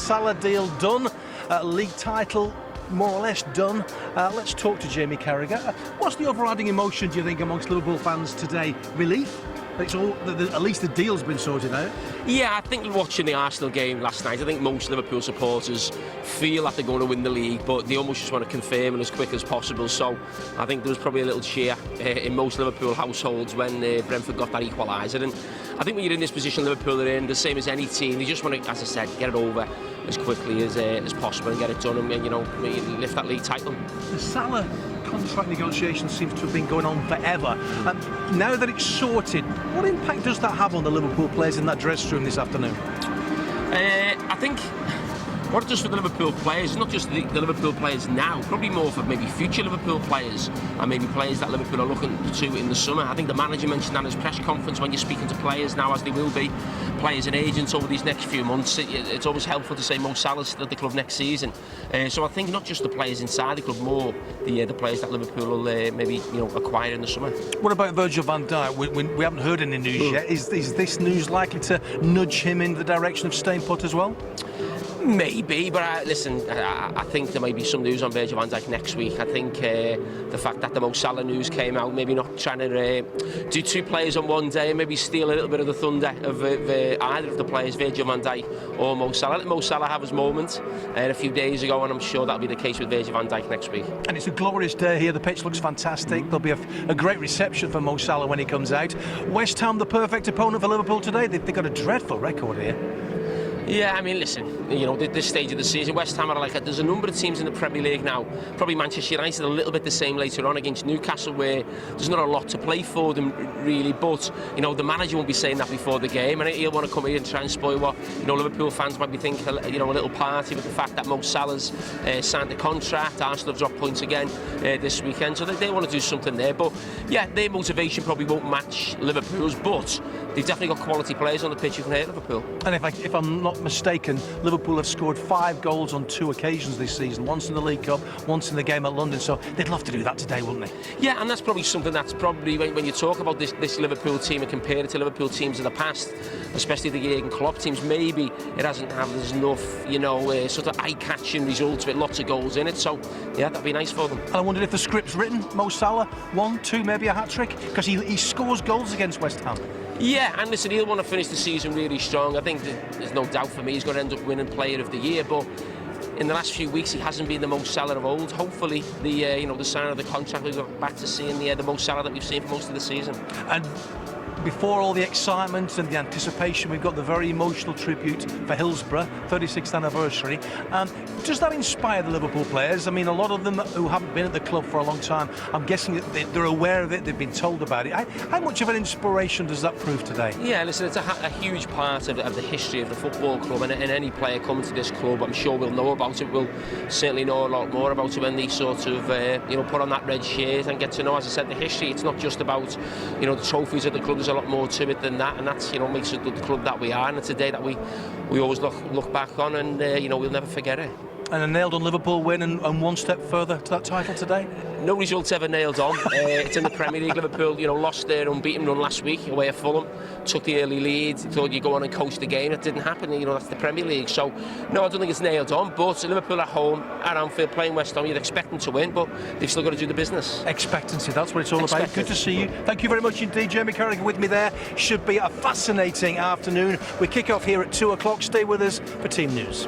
Salah deal done, league title more or less done. Let's talk to Jamie Carragher. What's the overriding emotion, do you think, amongst Liverpool fans today? Relief? It's all, at least the deal's been sorted out. Yeah, I think watching the Arsenal game last night, I think most Liverpool supporters feel that they're going to win the league, but they almost just want to confirm it as quick as possible. So I think there was probably a little cheer in most Liverpool households when Brentford got that equaliser. And I think when you're in this position Liverpool are in, the same as any team, they just want to, as I said, get it over as quickly as possible and get it done and, you know, lift that league title. The Salah contract negotiations seems to have been going on forever. Now that it's sorted, what impact does that have on the Liverpool players in that dressing room this afternoon? I think what it does for the Liverpool players, not just the Liverpool players now, probably more for maybe future Liverpool players and maybe players that Liverpool are looking to in the summer. I think the manager mentioned that in his press conference when you're speaking to players now, as they will be, players and agents over these next few months. It's always helpful to say Mo Salah's still at the club next season. So I think not just the players inside the club, more the players that Liverpool will maybe acquire in the summer. What about Virgil van Dijk? We haven't heard any news yet. Is this news likely to nudge him in the direction of staying put as well? Maybe, but listen, I think there may be some news on Virgil van Dijk next week. I think the fact that the Mo Salah news came out, maybe not trying to do two players on one day, maybe steal a little bit of the thunder of either of the players, Virgil van Dijk or Mo Salah. Let Mo Salah have his moment a few days ago, and I'm sure that'll be the case with Virgil van Dijk next week. And it's a glorious day here. The pitch looks fantastic. There'll be a great reception for Mo Salah when he comes out. West Ham, the perfect opponent for Liverpool today. They've got a dreadful record here. Yeah, I mean, listen, this stage of the season, West Ham are there's a number of teams in the Premier League now, probably Manchester United a little bit the same later on against Newcastle, where there's not a lot to play for them really, but the manager won't be saying that before the game, and he'll want to come here and try and spoil what Liverpool fans might be thinking, a little party with the fact that Mo Salah's signed the contract. Arsenal have dropped points again this weekend, so they want to do something there. But yeah, their motivation probably won't match Liverpool's, but they've definitely got quality players on the pitch who can hurt Liverpool. And if I'm not mistaken, Liverpool have scored 5 goals on 2 occasions this season, once in the League Cup, once in the game at London, so they'd love to do that today, wouldn't they? Yeah, and that's probably something that's probably, when you talk about this Liverpool team and compare it to Liverpool teams of the past, especially the Jurgen Klopp teams, maybe it hasn't had enough, sort of eye-catching results with lots of goals in it, so yeah, that'd be nice for them. And I wondered if the script's written, Mo Salah, 1, 2, maybe a hat-trick, because he scores goals against West Ham. Yeah, and listen, he'll want to finish the season really strong. I think there's no doubt for me he's going to end up winning Player of the Year, but in the last few weeks he hasn't been the Mo Salah of old. Hopefully the sign of the contract, we'll go back to seeing the Mo Salah that we've seen for most of the season. And before all the excitement and the anticipation, we've got the very emotional tribute for Hillsborough, 36th anniversary. Does that inspire the Liverpool players? I mean, a lot of them who haven't been at the club for a long time, I'm guessing that they're aware of it, they've been told about it. How much of an inspiration does that prove today? Yeah, listen, it's a huge part of the history of the football club, and any player coming to this club, I'm sure will know about it, will certainly know a lot more about it when they sort of, put on that red shirt and get to know, as I said, the history. It's not just about, the trophies of the club. There's a lot more to it than that, and that's makes it the club that we are, and it's a day that we always look back on, and we'll never forget it. And a nailed on Liverpool win and one step further to that title today? No result's ever nailed on. It's in the Premier League. Liverpool, lost their unbeaten run last week away at Fulham, took the early lead, thought you'd go on and coach the game. That didn't happen. That's the Premier League. So, no, I don't think it's nailed on. But Liverpool at home, at Anfield, playing West Ham, you'd expect them to win, but they've still got to do the business. Expectancy, that's what it's all about. Good to see you. Thank you very much indeed, Jamie Carragher, with me there. Should be a fascinating afternoon. We kick off here at 2 o'clock. Stay with us for team news.